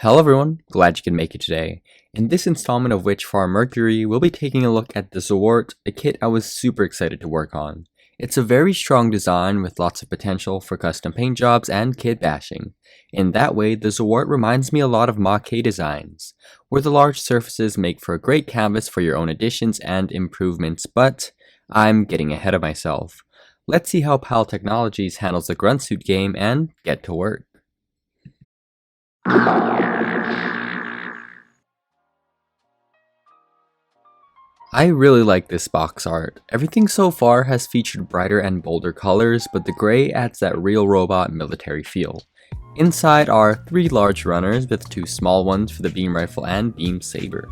Hello everyone, glad you can make it today. In this installment of Witch Farm Mercury, we'll be taking a look at the Zowort, a kit I was super excited to work on. It's a very strong design with lots of potential for custom paint jobs and kit bashing. In that way, the Zowort reminds me a lot of Maquet designs, where the large surfaces make for a great canvas for your own additions and improvements, but I'm getting ahead of myself. Let's see how PAL Technologies handles the Grunt suit game and get to work. I really like this box art. Everything so far has featured brighter and bolder colors, but the gray adds that real robot military feel. Inside are 3 large runners with 2 small ones for the beam rifle and beam saber.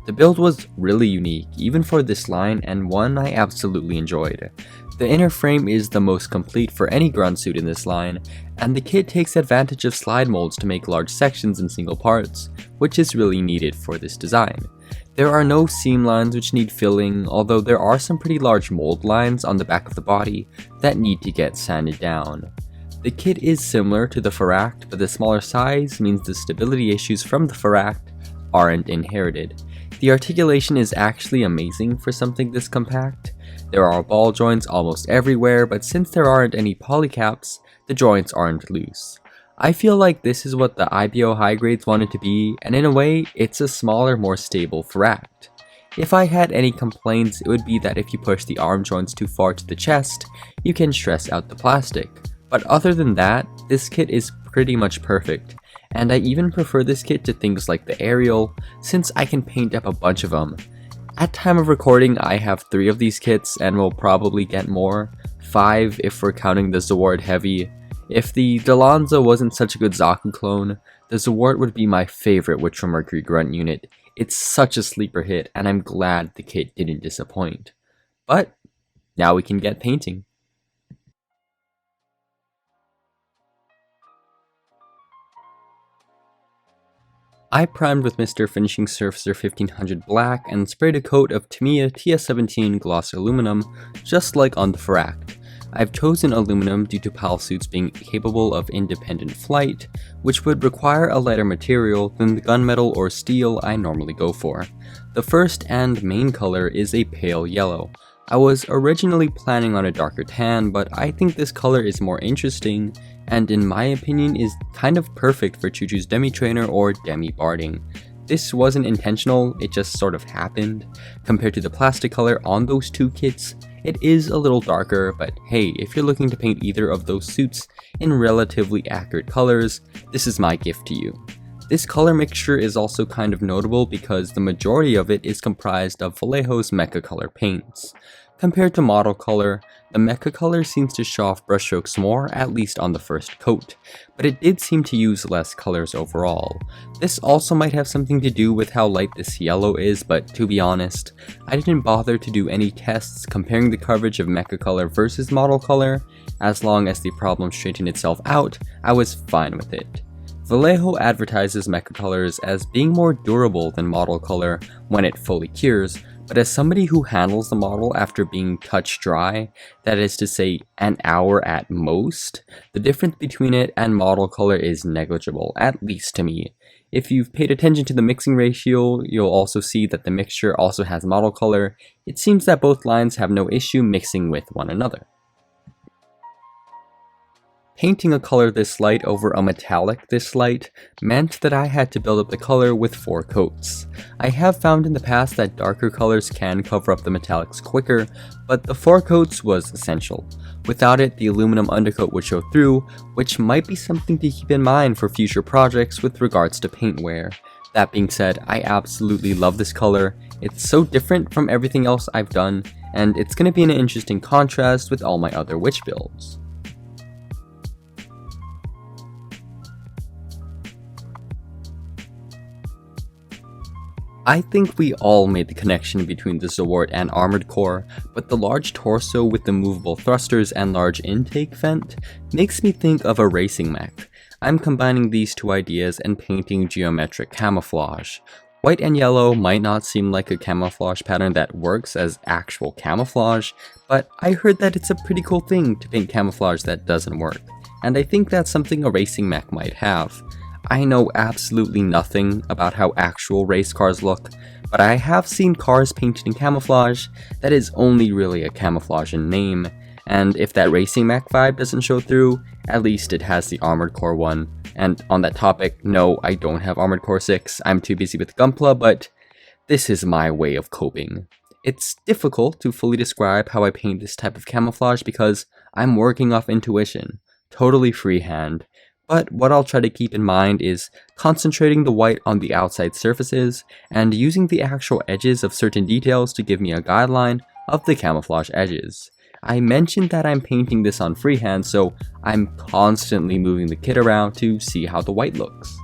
The build was really unique, even for this line, and one I absolutely enjoyed. The inner frame is the most complete for any grunt suit in this line, and the kit takes advantage of slide molds to make large sections in single parts, which is really needed for this design. There are no seam lines which need filling, although there are some pretty large mold lines on the back of the body that need to get sanded down. The kit is similar to the Faract, but the smaller size means the stability issues from the Faract aren't inherited. The articulation is actually amazing for something this compact. There are ball joints almost everywhere, but since there aren't any polycaps, the joints aren't loose. I feel like this is what the IBO high grades wanted to be, and in a way, it's a smaller, more stable Faract. If I had any complaints, it would be that if you push the arm joints too far to the chest, you can stress out the plastic. But other than that, this kit is pretty much perfect, and I even prefer this kit to things like the Aerial, since I can paint up a bunch of them. At time of recording, I have 3 of these kits, and will probably get more, 5 if we're counting the Zowort Heavy. If the Delonza wasn't such a good Zaku clone, the Zowort would be my favorite Witch from Mercury grunt unit. It's such a sleeper hit, and I'm glad the kit didn't disappoint. But now we can get painting. I primed with Mr. Finishing Surfacer 1500 Black and sprayed a coat of Tamiya TS17 Gloss Aluminum, just like on the Faract. I've chosen aluminum due to PAL suits being capable of independent flight, which would require a lighter material than the gunmetal or steel I normally go for. The first and main color is a pale yellow. I was originally planning on a darker tan, but I think this color is more interesting, and in my opinion is kind of perfect for Chuchu's demi-trainer or demi-barding. This wasn't intentional, it just sort of happened. Compared to the plastic color on those 2 kits, it is a little darker, but hey, if you're looking to paint either of those suits in relatively accurate colors, this is my gift to you. This color mixture is also kind of notable because the majority of it is comprised of Vallejo's Mecha Color paints. Compared to Model Color, the Mecha Color seems to show off brushstrokes more, at least on the first coat, but it did seem to use less colors overall. This also might have something to do with how light this yellow is, but to be honest, I didn't bother to do any tests comparing the coverage of Mecha Color versus Model Color. As long as the problem straightened itself out, I was fine with it. Vallejo advertises Mecha Colors as being more durable than Model Color when it fully cures, but as somebody who handles the model after being touch dry, that is to say an hour at most, the difference between it and Model Color is negligible, at least to me. If you've paid attention to the mixing ratio, you'll also see that the mixture also has Model Color. It seems that both lines have no issue mixing with one another. Painting a color this light over a metallic this light meant that I had to build up the color with 4 coats. I have found in the past that darker colors can cover up the metallics quicker, but the 4 coats was essential. Without it, the aluminum undercoat would show through, which might be something to keep in mind for future projects with regards to paint wear. That being said, I absolutely love this color. It's so different from everything else I've done, and it's going to be an interesting contrast with all my other witch builds. I think we all made the connection between the Zowort and Armored Core, but the large torso with the movable thrusters and large intake vent makes me think of a racing mech. I'm combining these 2 ideas and painting geometric camouflage. White and yellow might not seem like a camouflage pattern that works as actual camouflage, but I heard that it's a pretty cool thing to paint camouflage that doesn't work, and I think that's something a racing mech might have. I know absolutely nothing about how actual race cars look, but I have seen cars painted in camouflage that is only really a camouflage in name, and if that racing mech vibe doesn't show through, at least it has the Armored Core one. And on that topic, no, I don't have Armored Core 6, I'm too busy with Gunpla, but this is my way of coping. It's difficult to fully describe how I paint this type of camouflage because I'm working off intuition, totally freehand. But what I'll try to keep in mind is concentrating the white on the outside surfaces and using the actual edges of certain details to give me a guideline of the camouflage edges. I mentioned that I'm painting this on freehand, so I'm constantly moving the kit around to see how the white looks.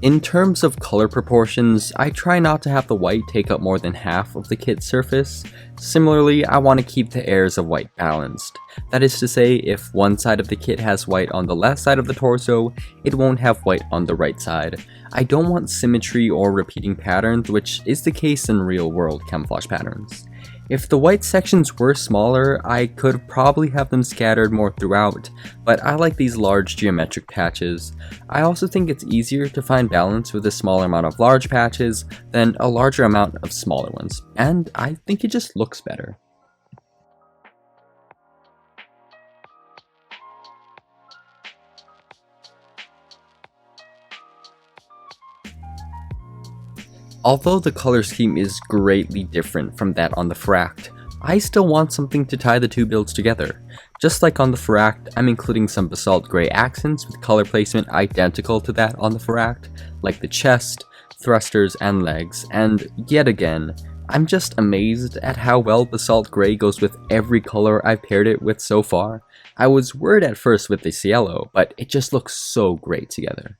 In terms of color proportions, I try not to have the white take up more than half of the kit's surface. Similarly, I want to keep the airs of white balanced. That is to say, if one side of the kit has white on the left side of the torso, it won't have white on the right side. I don't want symmetry or repeating patterns, which is the case in real-world camouflage patterns. If the white sections were smaller, I could probably have them scattered more throughout, but I like these large geometric patches. I also think it's easier to find balance with a smaller amount of large patches than a larger amount of smaller ones, and I think it just looks better. Although the color scheme is greatly different from that on the Fract, I still want something to tie the two builds together. Just like on the Fract, I'm including some Basalt gray accents with color placement identical to that on the Fract, like the chest, thrusters, and legs, and yet again, I'm just amazed at how well Basalt gray goes with every color I've paired it with so far. I was worried at first with this yellow, but it just looks so great together.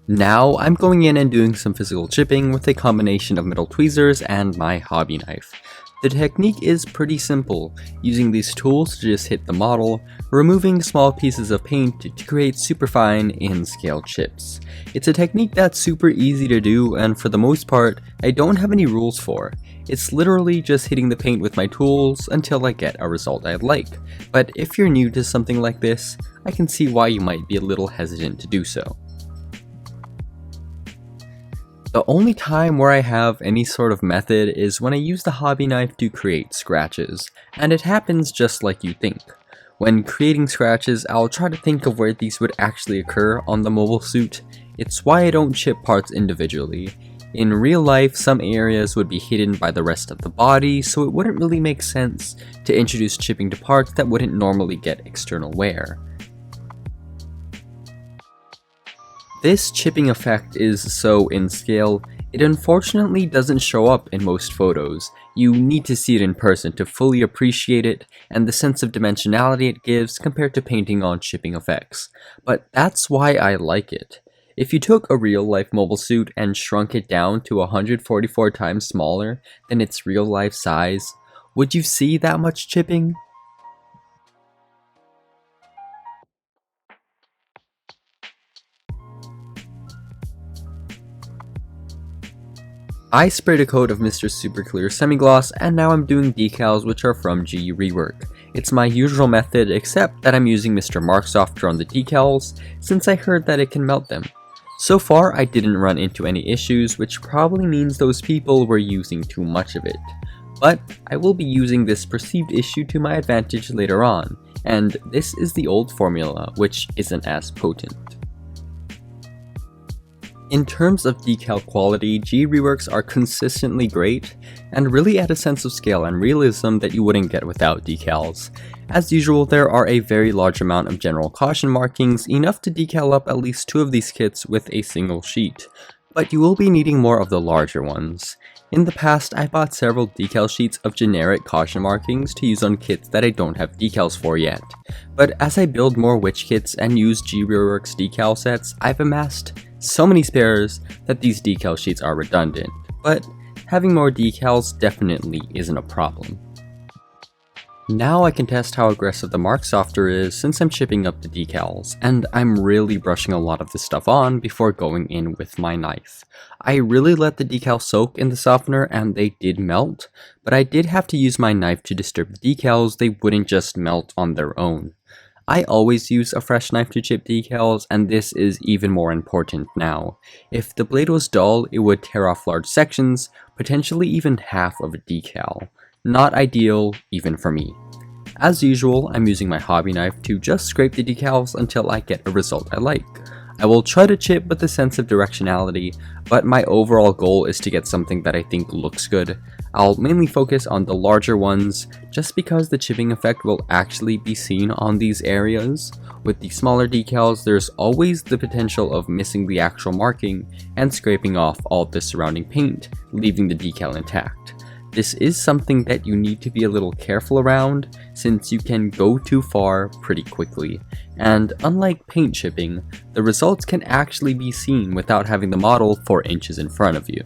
Now, I'm going in and doing some physical chipping with a combination of metal tweezers and my hobby knife. The technique is pretty simple, using these tools to just hit the model, removing small pieces of paint to create superfine in-scale chips. It's a technique that's super easy to do, and for the most part, I don't have any rules for. It's literally just hitting the paint with my tools until I get a result I'd like. But if you're new to something like this, I can see why you might be a little hesitant to do so. The only time where I have any sort of method is when I use the hobby knife to create scratches, and it happens just like you think. When creating scratches, I'll try to think of where these would actually occur on the mobile suit. It's why I don't chip parts individually. In real life, some areas would be hidden by the rest of the body, so it wouldn't really make sense to introduce chipping to parts that wouldn't normally get external wear. This chipping effect is so in scale, it unfortunately doesn't show up in most photos. You need to see it in person to fully appreciate it and the sense of dimensionality it gives compared to painting on chipping effects. But that's why I like it. If you took a real-life mobile suit and shrunk it down to 144 times smaller than its real-life size, would you see that much chipping? I sprayed a coat of Mr. Super Clear Semi-Gloss, and now I'm doing decals which are from HG Rework. It's my usual method, except that I'm using Mr. Mark Softer on the decals, since I heard that it can melt them. So far, I didn't run into any issues, which probably means those people were using too much of it. But I will be using this perceived issue to my advantage later on, and this is the old formula, which isn't as potent. In terms of decal quality, HG reworks are consistently great, and really add a sense of scale and realism that you wouldn't get without decals. As usual, there are a very large amount of general caution markings, enough to decal up at least 2 of these kits with a single sheet, but you will be needing more of the larger ones. In the past, I bought several decal sheets of generic caution markings to use on kits that I don't have decals for yet, but as I build more witch kits and use HG Reworks decal sets, I've amassed so many spares that these decal sheets are redundant, but having more decals definitely isn't a problem. Now I can test how aggressive the mark softer is since I'm chipping up the decals, and I'm really brushing a lot of this stuff on before going in with my knife. I really let the decal soak in the softener and they did melt, but I did have to use my knife to disturb the decals. They wouldn't just melt on their own. I always use a fresh knife to chip decals, and this is even more important now. If the blade was dull, it would tear off large sections, potentially even half of a decal. Not ideal, even for me. As usual, I'm using my hobby knife to just scrape the decals until I get a result I like. I will try to chip with a sense of directionality, but my overall goal is to get something that I think looks good. I'll mainly focus on the larger ones, just because the chipping effect will actually be seen on these areas. With the smaller decals, there's always the potential of missing the actual marking and scraping off all the surrounding paint, leaving the decal intact. This is something that you need to be a little careful around, since you can go too far pretty quickly, and unlike paint chipping, the results can actually be seen without having the model 4 inches in front of you.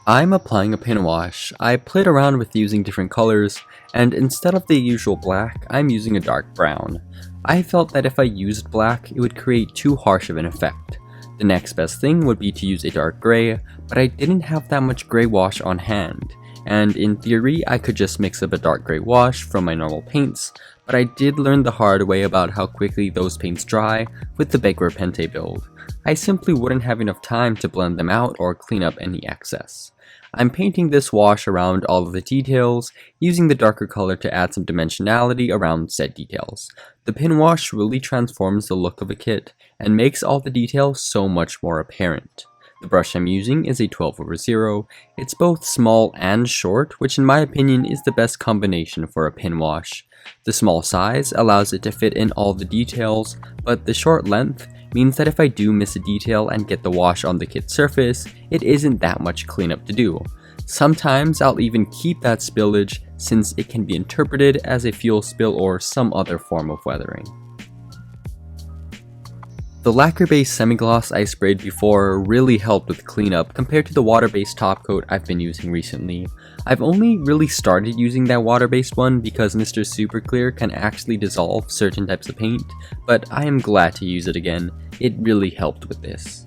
I'm applying a pin wash. I played around with using different colors, and instead of the usual black, I'm using a dark brown. I felt that if I used black, it would create too harsh of an effect. The next best thing would be to use a dark gray, but I didn't have that much gray wash on hand, and in theory I could just mix up a dark gray wash from my normal paints, but I did learn the hard way about how quickly those paints dry with the Baker Pente build. I simply wouldn't have enough time to blend them out or clean up any excess. I'm painting this wash around all of the details, using the darker color to add some dimensionality around said details. The pin wash really transforms the look of a kit, and makes all the details so much more apparent. The brush I'm using is a 12/0, it's both small and short, which in my opinion is the best combination for a pin wash. The small size allows it to fit in all the details, but the short length means that if I do miss a detail and get the wash on the kit surface, it isn't that much cleanup to do. Sometimes I'll even keep that spillage since it can be interpreted as a fuel spill or some other form of weathering. The lacquer-based semi-gloss I sprayed before really helped with cleanup compared to the water-based top coat I've been using recently. I've only really started using that water-based one because Mr. Super Clear can actually dissolve certain types of paint, but I am glad to use it again. It really helped with this.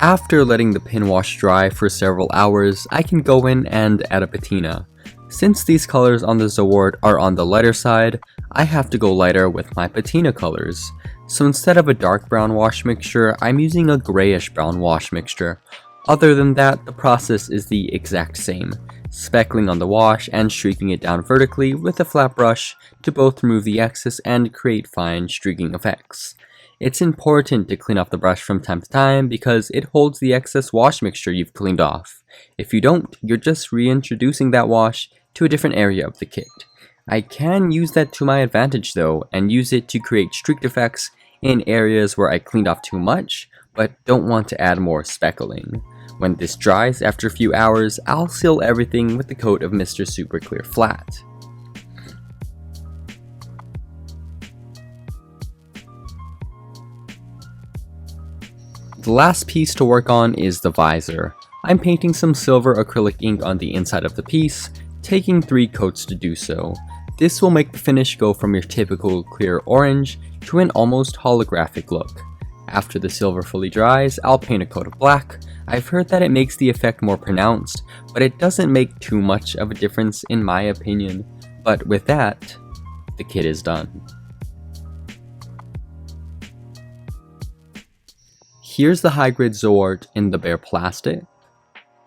After letting the pin wash dry for several hours, I can go in and add a patina. Since these colors on the Zowort are on the lighter side, I have to go lighter with my patina colors. So instead of a dark brown wash mixture, I'm using a grayish brown wash mixture. Other than that, the process is the exact same, speckling on the wash and streaking it down vertically with a flat brush to both remove the excess and create fine streaking effects. It's important to clean off the brush from time to time because it holds the excess wash mixture you've cleaned off. If you don't, you're just reintroducing that wash to a different area of the kit. I can use that to my advantage though, and use it to create streaked effects in areas where I cleaned off too much, but don't want to add more speckling. When this dries after a few hours, I'll seal everything with the coat of Mr. Super Clear Flat. The last piece to work on is the visor. I'm painting some silver acrylic ink on the inside of the piece, taking 3 coats to do so. This will make the finish go from your typical clear orange to an almost holographic look. After the silver fully dries, I'll paint a coat of black. I've heard that it makes the effect more pronounced, but it doesn't make too much of a difference in my opinion. But with that, the kit is done. Here's the high-grade Zowort in the bare plastic,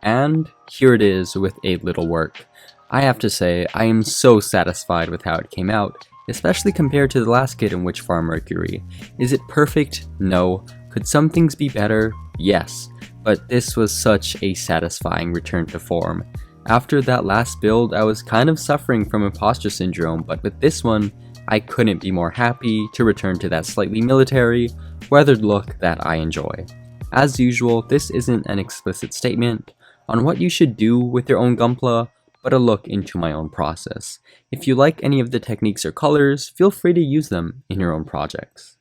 and here it is with a little work. I have to say, I am so satisfied with how it came out, especially compared to the last kit in Witchfarm Mercury. Is it perfect? No. Could some things be better? Yes. But this was such a satisfying return to form. After that last build, I was kind of suffering from imposter syndrome, but with this one, I couldn't be more happy to return to that slightly military, weathered look that I enjoy. As usual, this isn't an explicit statement on what you should do with your own Gunpla, but a look into my own process. If you like any of the techniques or colors, feel free to use them in your own projects.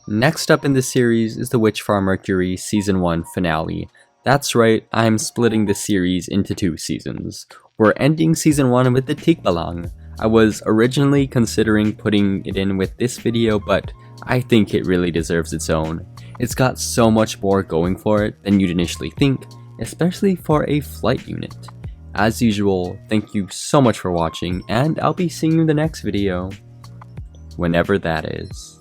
Next up in the series is the Witch Farm Mercury Season 1 finale. That's right, I'm splitting the series into 2 seasons. We're ending Season 1 with the Tikbalang. I was originally considering putting it in with this video, but I think it really deserves its own. It's got so much more going for it than you'd initially think, especially for a flight unit. As usual, thank you so much for watching, and I'll be seeing you in the next video, whenever that is.